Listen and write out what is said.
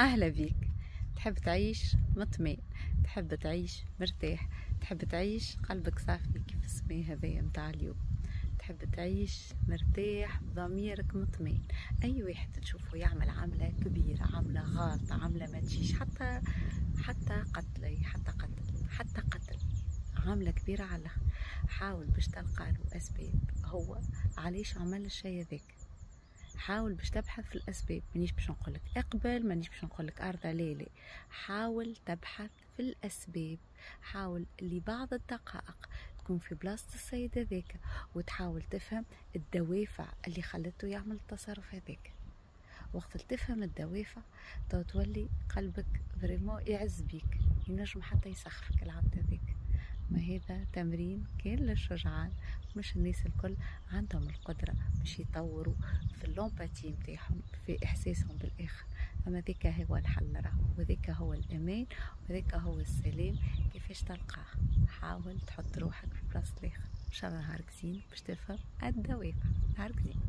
أهلا بيك. تحب تعيش مطمئن، تحب تعيش مرتاح، تحب تعيش قلبك صافي كيف السماء هذايا متاع اليوم، تحب تعيش مرتاح ضميرك مطمئن. أي واحد تشوفه يعمل عملة كبيرة، عملة غلطة، عملة ما تجيش، حتى قتل عاملة كبيرة على، حاول باش تلقى له أسباب هو علاش عمل الشيء هذاك. حاول باش تبحث في الأسباب، مانيش باش نقولك اقبل، مانيش باش نقولك أرضى، لا، حاول تبحث في الأسباب. حاول لبعض الدقائق تكون في بلاصة السيد هذاك وتحاول تفهم الدوافع اللي خلته يعمل التصرف هذاك. وقت تفهم الدوافع تولي قلبك فريمون يعز بيك، ينجم حتى يسخفك العبد هذاك. ما هذا تمرين كان للشجعان، مش الناس الكل عندهم القدرة باش يطوروا في اللومباتي متاعهم، في إحساسهم بالآخر. أما ذيك هو الحل راهو، وذيك هو الأمان، وذيك هو السلام. كيفاش تلقاه؟ حاول تحط روحك في بلاصة الآخر. إن شاء الله نهارك زين باش تفهم الدوافع. نهارك زين.